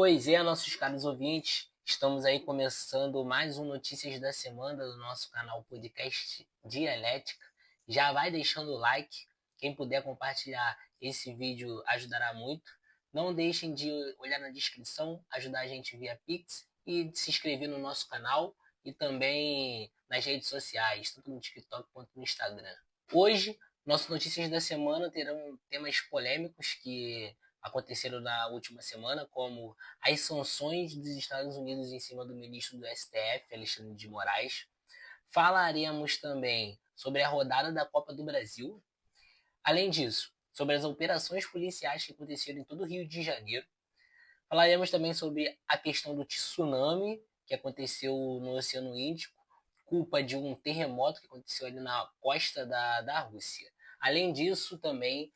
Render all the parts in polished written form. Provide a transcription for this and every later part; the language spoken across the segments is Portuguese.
Pois é, nossos caros ouvintes, estamos aí começando mais um Notícias da Semana do nosso canal Podcast Dialética. Já vai deixando o like, quem puder compartilhar esse vídeo ajudará muito. Não deixem de olhar na descrição, ajudar a gente via Pix e de se inscrever no nosso canal e também nas redes sociais, tanto no TikTok quanto no Instagram. Hoje, nossas Notícias da Semana terão temas polêmicos que aconteceram na última semana, como as sanções dos Estados Unidos em cima do ministro do STF, Alexandre de Moraes. Falaremos também sobre a rodada da Copa do Brasil. Além disso, sobre as operações policiais que aconteceram em todo o Rio de Janeiro. Falaremos também sobre a questão do tsunami que aconteceu no Oceano Índico, culpa de um terremoto que aconteceu ali na costa da Rússia. Além disso, também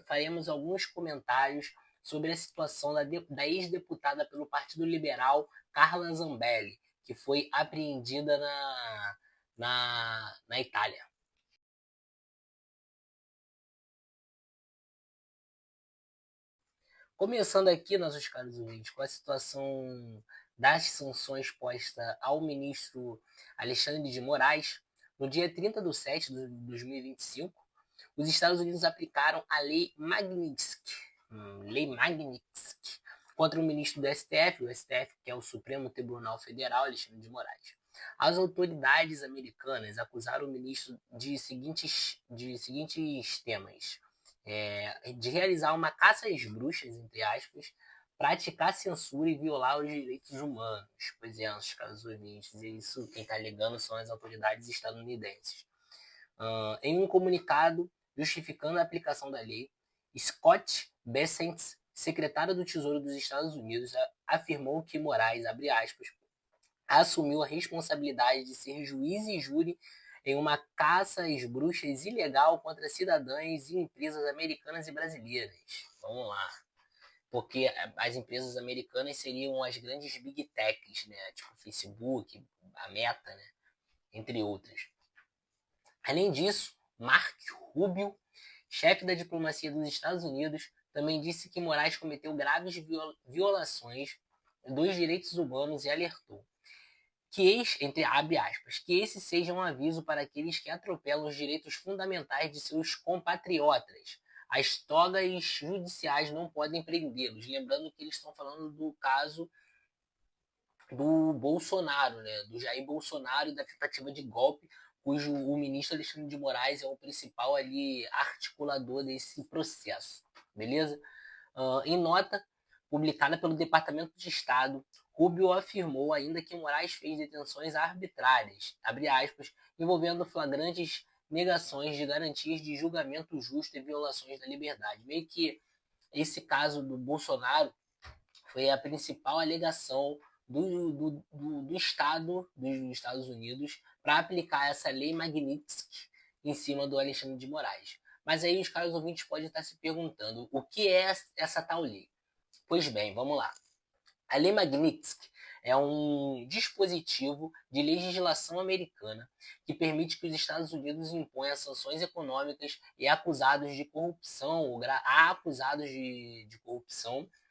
faremos alguns comentários sobre a situação da ex-deputada pelo Partido Liberal, Carla Zambelli, que foi apreendida na Itália. Começando aqui, nossos caros ouvintes, com a situação das sanções postas ao ministro Alexandre de Moraes, no dia 30 de 7 de 2025, os Estados Unidos aplicaram a Lei Magnitsky, contra o ministro do STF, o STF, que é o Supremo Tribunal Federal, Alexandre de Moraes. As autoridades americanas acusaram o ministro de seguintes temas: de realizar uma caça às bruxas, entre aspas, praticar censura e violar os direitos humanos. Pois é, nos Estados Unidos, isso quem está alegando são as autoridades estadunidenses. Em um comunicado justificando a aplicação da lei, Scott Bessent, secretário do Tesouro dos Estados Unidos, afirmou que Moraes, abre aspas, assumiu a responsabilidade de ser juiz e júri em uma caça às bruxas ilegal contra cidadãs e empresas americanas e brasileiras. Vamos lá. Porque as empresas americanas seriam as grandes big techs, né? Tipo Facebook, a Meta, né? Entre outras. Além disso, Mark Rubio, chefe da diplomacia dos Estados Unidos, também disse que Moraes cometeu graves violações dos direitos humanos e alertou entre abre aspas, que esse seja um aviso para aqueles que atropelam os direitos fundamentais de seus compatriotas. As togas judiciais não podem prendê-los. Lembrando que eles estão falando do caso do Bolsonaro, né? Do Jair Bolsonaro e da tentativa de golpe, cujo o ministro Alexandre de Moraes é o principal ali articulador desse processo. Beleza? Em nota publicada pelo Departamento de Estado, Rubio afirmou ainda que Moraes fez detenções arbitrárias, abre aspas, envolvendo flagrantes negações de garantias de julgamento justo e violações da liberdade. Meio que esse caso do Bolsonaro foi a principal alegação do Estado dos Estados Unidos para aplicar essa lei Magnitsky em cima do Alexandre de Moraes. Mas aí os caros ouvintes podem estar se perguntando o que é essa tal lei? Pois bem, vamos lá. A Lei Magnitsky é um dispositivo de legislação americana que permite que os Estados Unidos imponham sanções econômicas e acusados de corrupção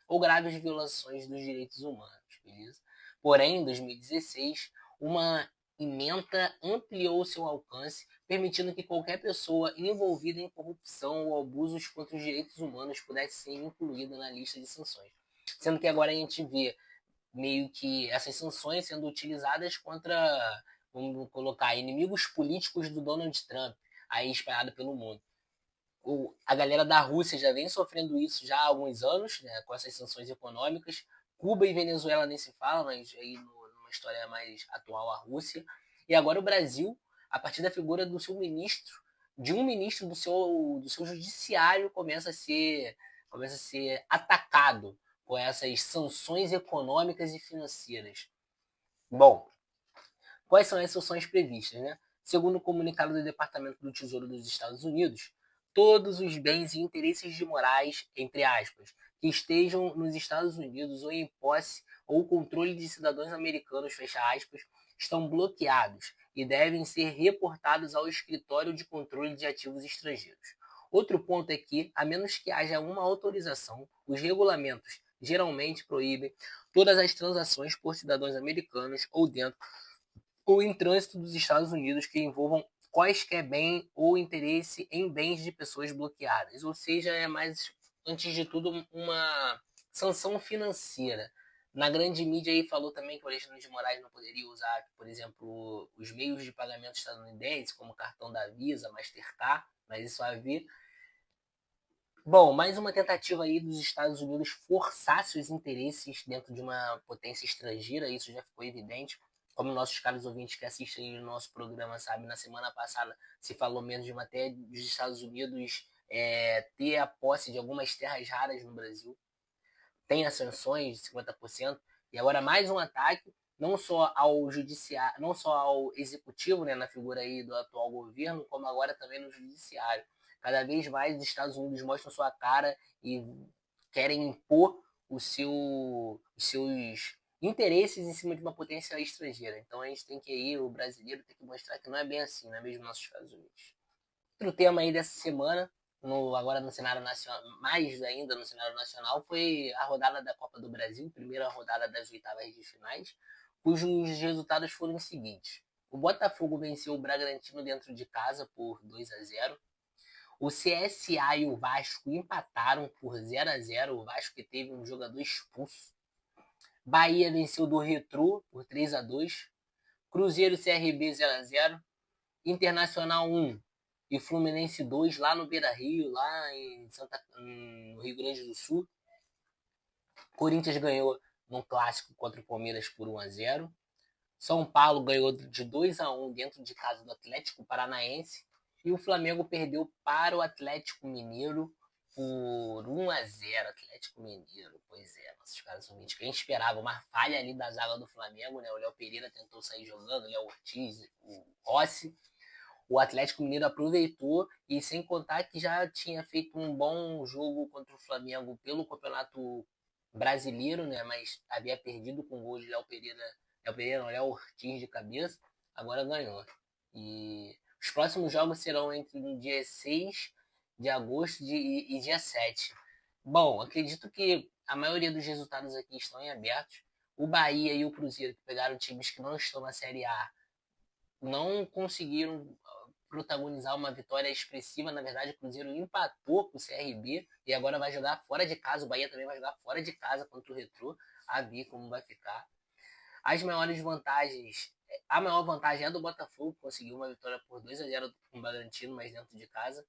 ou graves violações dos direitos humanos. Beleza? Porém, em 2016, uma emenda ampliou seu alcance, permitindo que qualquer pessoa envolvida em corrupção ou abusos contra os direitos humanos pudesse ser incluída na lista de sanções. Sendo que agora a gente vê meio que essas sanções sendo utilizadas contra, vamos colocar, inimigos políticos do Donald Trump, aí espalhado pelo mundo. A galera da Rússia já vem sofrendo isso já há alguns anos, né, com essas sanções econômicas. Cuba e Venezuela nem se fala, mas aí numa história mais atual, a Rússia. E agora o Brasil, a partir da figura do seu ministro, de um ministro do seu judiciário, começa a ser atacado com essas sanções econômicas e financeiras. Bom, quais são as sanções previstas, né? Segundo o comunicado do Departamento do Tesouro dos Estados Unidos, todos os bens e interesses de Moraes, entre aspas, que estejam nos Estados Unidos ou em posse ou controle de cidadãos americanos, fecha aspas, estão bloqueados e devem ser reportados ao Escritório de Controle de Ativos Estrangeiros. Outro ponto é que, a menos que haja uma autorização, os regulamentos geralmente proíbem todas as transações por cidadãos americanos ou dentro ou em trânsito dos Estados Unidos que envolvam quaisquer bem ou interesse em bens de pessoas bloqueadas. Ou seja, é mais, antes de tudo, uma sanção financeira. Na grande mídia aí falou também que o Alexandre de Moraes não poderia usar, por exemplo, os meios de pagamento estadunidenses, como cartão da Visa, Mastercard, mas isso havia. Bom, mais uma tentativa aí dos Estados Unidos forçar seus interesses dentro de uma potência estrangeira, isso já ficou evidente. Como nossos caros ouvintes que assistem o nosso programa sabem, na semana passada se falou menos de uma até dos Estados Unidos ter a posse de algumas terras raras no Brasil. Tem as sanções de 50%, e agora mais um ataque, não só ao judiciário, não só ao executivo, né, na figura aí do atual governo, como agora também no judiciário. Cada vez mais os Estados Unidos mostram sua cara e querem impor os seus interesses em cima de uma potência estrangeira. Então a gente tem que ir, o brasileiro tem que mostrar que não é bem assim, não é mesmo nossos Estados Unidos. Outro tema aí dessa semana, agora no cenário nacional, mais ainda no cenário nacional, foi a rodada da Copa do Brasil, primeira rodada das oitavas de finais, cujos resultados foram os seguintes. O Botafogo venceu o Bragantino dentro de casa por 2-0. O CSA e o Vasco empataram por 0-0. O Vasco que teve um jogador expulso. Bahia venceu do Retrô por 3-2. Cruzeiro e CRB 0-0. Internacional 1 e Fluminense 2 lá no Beira-Rio, lá no Rio Grande do Sul. Corinthians ganhou num clássico contra o Palmeiras por 1-0. São Paulo ganhou de 2-1 dentro de casa do Atlético Paranaense. E o Flamengo perdeu para o Atlético Mineiro por 1-0. Atlético Mineiro, pois é, nossos caras ouvintes. Quem esperava uma falha ali da zaga do Flamengo, né? O Léo Pereira tentou sair jogando, o Léo Ortiz, o Rossi. O Atlético Mineiro aproveitou e sem contar que já tinha feito um bom jogo contra o Flamengo pelo Campeonato Brasileiro, né? Mas havia perdido com o gol de Léo Pereira, não, Léo Ortiz de cabeça, agora ganhou. E os próximos jogos serão entre o dia 6 de agosto e dia 7. Bom, acredito que a maioria dos resultados aqui estão em aberto. O Bahia e o Cruzeiro, que pegaram times que não estão na Série A, não conseguiram protagonizar uma vitória expressiva. Na verdade, o Cruzeiro empatou com o CRB e agora vai jogar fora de casa. O Bahia também vai jogar fora de casa contra o Retrô. A ver como vai ficar. As maiores vantagens. A maior vantagem é do Botafogo, que conseguiu uma vitória por 2-0 com o Bragantino, mas dentro de casa.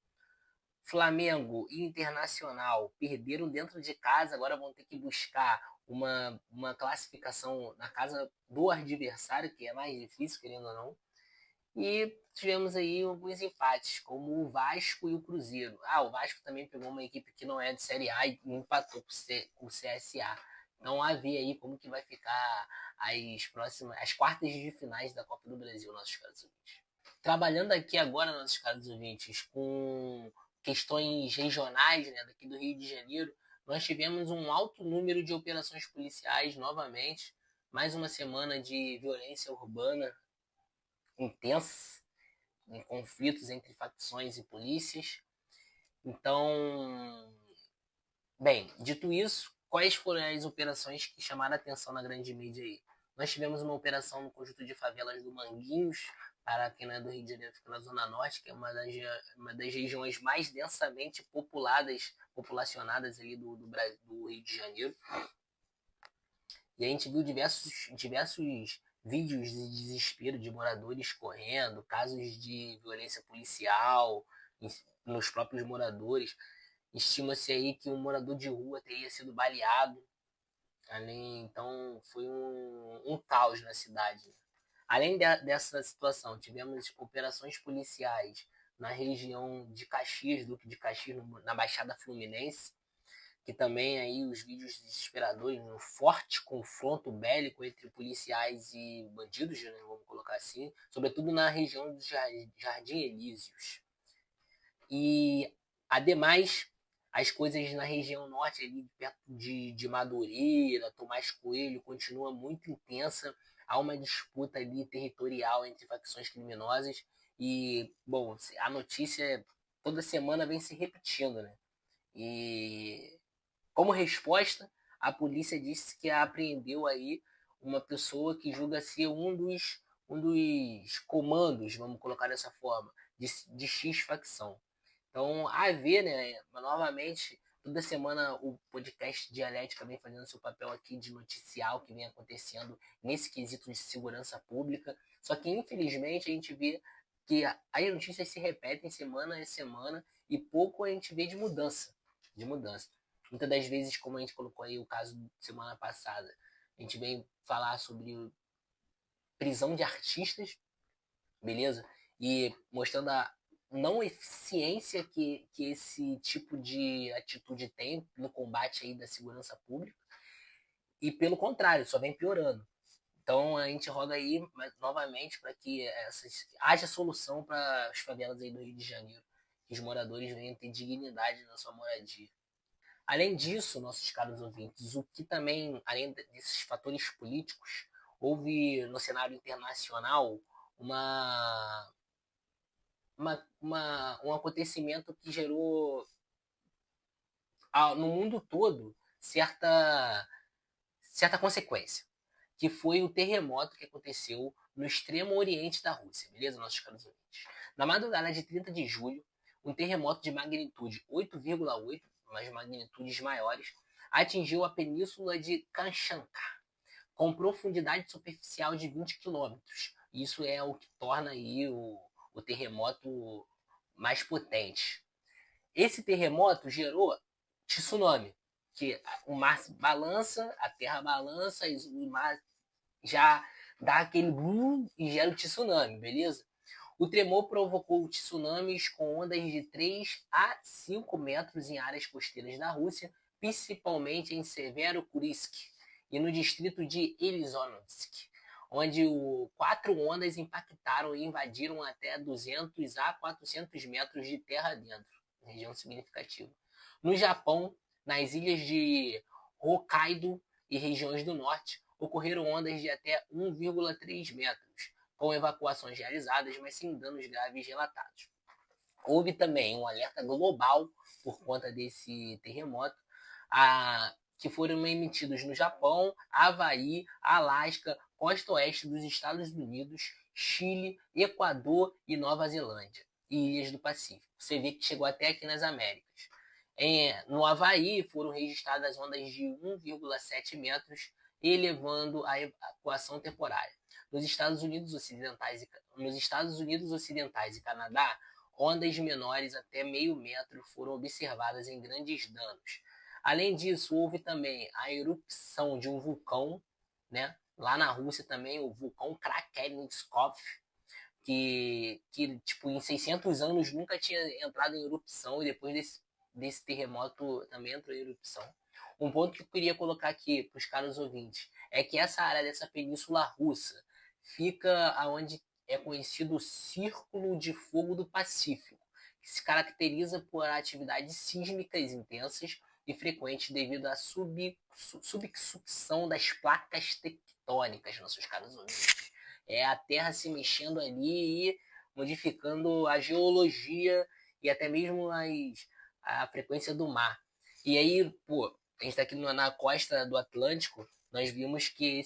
Flamengo e Internacional perderam dentro de casa, agora vão ter que buscar uma classificação na casa do adversário, que é mais difícil, querendo ou não. E tivemos aí alguns empates, como o Vasco e o Cruzeiro. O Vasco também pegou uma equipe que não é de Série A e empatou com o CSA. Então a ver aí como que vai ficar as quartas de finais da Copa do Brasil, nossos caros ouvintes. Trabalhando aqui agora, nossos caros ouvintes, com questões regionais, né, daqui do Rio de Janeiro, nós tivemos um alto número de operações policiais novamente, mais uma semana de violência urbana intensa, em conflitos entre facções e polícias. Então, bem, dito isso, quais foram as operações que chamaram a atenção na grande mídia aí? Nós tivemos uma operação no conjunto de favelas do Manguinhos, para quem não é do Rio de Janeiro, fica na Zona Norte, que é uma das regiões mais densamente populacionadas ali do Rio de Janeiro. E a gente viu diversos vídeos de desespero de moradores correndo, casos de violência policial nos próprios moradores. Estima-se aí que um morador de rua teria sido baleado. Então foi um caos na cidade. Além dessa situação, tivemos operações policiais na região de Caxias, Duque de Caxias, na Baixada Fluminense, que também aí os vídeos desesperadores, um forte confronto bélico entre policiais e bandidos, né, vamos colocar assim, sobretudo na região dos Jardim Elíseos. E, ademais, as coisas na região norte, ali perto de Madureira, Tomás Coelho, continua muito intensa. Há uma disputa ali territorial entre facções criminosas e, bom, a notícia toda semana vem se repetindo, né? E como resposta, a polícia disse que apreendeu aí uma pessoa que julga ser um dos comandos, vamos colocar dessa forma, de X facção. Então, a ver, né, novamente, toda semana o podcast Dialética vem fazendo seu papel aqui de noticiar o que vem acontecendo nesse quesito de segurança pública. Só que, infelizmente, a gente vê que as notícias se repetem semana a semana e pouco a gente vê de mudança. De mudança. Muitas das vezes, como a gente colocou aí o caso de semana passada, a gente vem falar sobre prisão de artistas, beleza? E mostrando a não eficiência que esse tipo de atitude tem no combate aí da segurança pública. E pelo contrário, só vem piorando. Então a gente roga aí novamente para que haja solução para as favelas aí do Rio de Janeiro, que os moradores venham ter dignidade na sua moradia. Além disso, nossos caros ouvintes, o que também, além desses fatores políticos, houve no cenário internacional uma, um acontecimento que gerou no mundo todo certa consequência, que foi o terremoto que aconteceu no extremo oriente da Rússia, beleza, nossos caros ouvintes? Na madrugada de 30 de julho, um terremoto de magnitude 8,8, mas magnitudes maiores, atingiu a península de Kamchatka, com profundidade superficial de 20 quilômetros. Isso é o que torna aí o terremoto mais potente. Esse terremoto gerou tsunami, que o mar balança, a terra balança, e o mar já dá aquele boom e gera o tsunami, beleza? O tremor provocou tsunamis com ondas de 3 a 5 metros em áreas costeiras da Rússia, principalmente em Severo-Kurisk e no distrito de Elizonsk, onde 4 ondas impactaram e invadiram até 200 a 400 metros de terra dentro, região significativa. No Japão, nas ilhas de Hokkaido e regiões do norte, ocorreram ondas de até 1,3 metros, com evacuações realizadas, mas sem danos graves relatados. Houve também um alerta global por conta desse terremoto, que foram emitidos no Japão, Havaí, Alasca, costa oeste dos Estados Unidos, Chile, Equador e Nova Zelândia, e ilhas do Pacífico. Você vê que chegou até aqui nas Américas. No Havaí foram registradas ondas de 1,7 metros, elevando a evacuação temporária. Nos Estados Unidos Ocidentais e Canadá, ondas menores até meio metro foram observadas em grandes danos. Além disso, houve também a erupção de um vulcão, né? Lá na Rússia também, o vulcão Krakatskov, que tipo, em 600 anos nunca tinha entrado em erupção, e depois desse terremoto também entrou em erupção. Um ponto que eu queria colocar aqui para os caros ouvintes é que essa área dessa península russa fica aonde é conhecido o Círculo de Fogo do Pacífico, que se caracteriza por atividades sísmicas intensas e frequentes devido à subsucção das placas tectônicas, nossos caros ouvintes. É a Terra se mexendo ali e modificando a geologia e até mesmo a frequência do mar. E aí, pô, a gente está aqui na costa do Atlântico, nós vimos que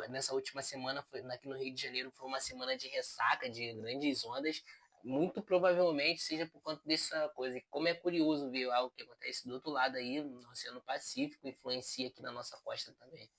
nessa última semana, aqui no Rio de Janeiro, foi uma semana de ressaca, de grandes ondas, muito provavelmente seja por conta dessa coisa. E como é curioso ver algo que acontece do outro lado aí, no Oceano Pacífico, influencia aqui na nossa costa também.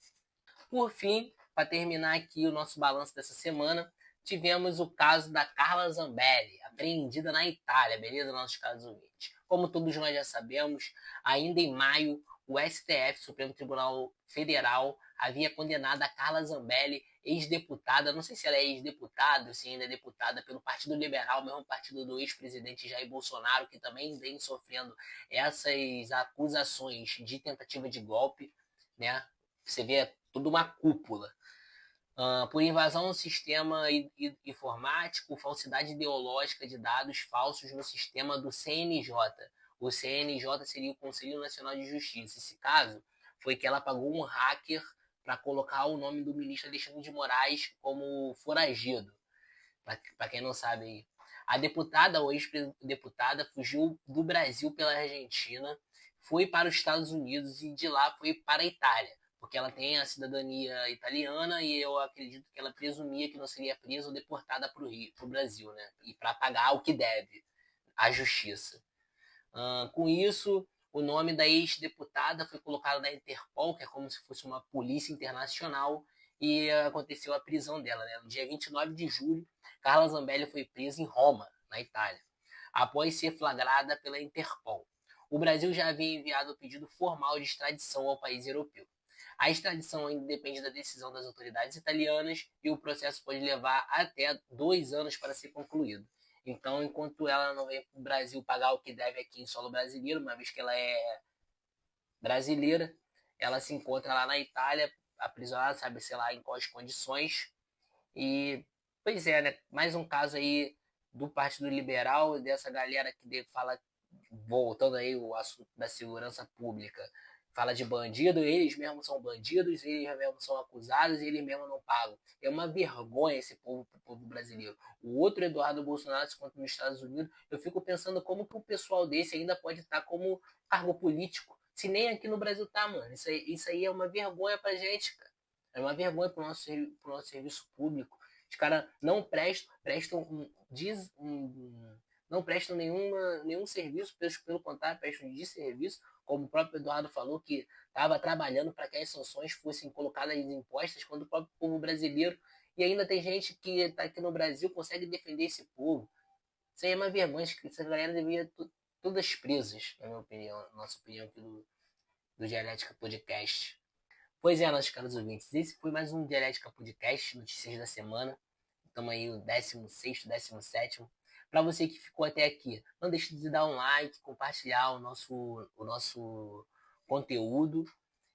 Por fim, para terminar aqui o nosso balanço dessa semana, tivemos o caso da Carla Zambelli, apreendida na Itália, beleza, nossos caros ouvintes? Como todos nós já sabemos, ainda em maio, o STF, Supremo Tribunal Federal, havia condenado a Carla Zambelli, ex-deputada, não sei se ela é ex-deputada ou se ainda é deputada pelo Partido Liberal, mesmo partido do ex-presidente Jair Bolsonaro, que também vem sofrendo essas acusações de tentativa de golpe, né? Você vê tudo uma cúpula. Por invasão no sistema informático, falsidade ideológica de dados falsos no sistema do CNJ. O CNJ seria o Conselho Nacional de Justiça. Esse caso foi que ela pagou um hacker para colocar o nome do ministro Alexandre de Moraes como foragido. Para quem não sabe aí. A deputada ou ex-deputada fugiu do Brasil pela Argentina, foi para os Estados Unidos e de lá foi para a Itália, porque ela tem a cidadania italiana e eu acredito que ela presumia que não seria presa ou deportada para o Brasil, né? E para pagar o que deve à justiça. Com isso, o nome da ex-deputada foi colocado na Interpol, que é como se fosse uma polícia internacional, e aconteceu a prisão dela. Né? No dia 29 de julho, Carla Zambelli foi presa em Roma, na Itália, após ser flagrada pela Interpol. O Brasil já havia enviado o pedido formal de extradição ao país europeu. A extradição ainda depende da decisão das autoridades italianas e o processo pode levar até 2 anos para ser concluído. Então, enquanto ela não vem para o Brasil pagar o que deve aqui em solo brasileiro, uma vez que ela é brasileira, ela se encontra lá na Itália, aprisionada, sabe, sei lá, em quais condições. E, pois é, né? Mais um caso aí do Partido Liberal, dessa galera que fala, voltando aí o assunto da segurança pública, fala de bandido, eles mesmos são bandidos, eles mesmos são acusados e eles mesmos não pagam. É uma vergonha esse povo pro povo brasileiro. O outro Eduardo Bolsonaro se encontra nos Estados Unidos, eu fico pensando como que o pessoal desse ainda pode estar como cargo político, se nem aqui no Brasil tá, mano. Isso aí é uma vergonha pra gente, cara. É uma vergonha pro nosso serviço público. Os caras não não prestam nenhum serviço, pelo contrário, prestam de serviço, como o próprio Eduardo falou, que estava trabalhando para que as sanções fossem colocadas impostas, quando o próprio povo brasileiro, e ainda tem gente que está aqui no Brasil, consegue defender esse povo. Isso aí é uma vergonha, essa galera deveria todas presas, na minha opinião, nossa opinião aqui do Dialética Podcast. Pois é, nossos caros ouvintes, esse foi mais um Dialética Podcast, notícias da semana. Estamos aí o 16º, 17º. Para você que ficou até aqui, não deixe de dar um like, compartilhar o nosso conteúdo.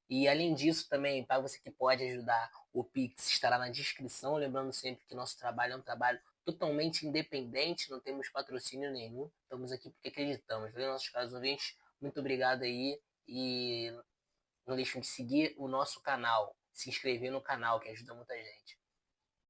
E além disso também, para você que pode ajudar, o Pix estará na descrição. Lembrando sempre que nosso trabalho é um trabalho totalmente independente, não temos patrocínio nenhum. Estamos aqui porque acreditamos. Valeu, nossos caros ouvintes. Muito obrigado aí. E não deixem de seguir o nosso canal, se inscrever no canal, que ajuda muita gente.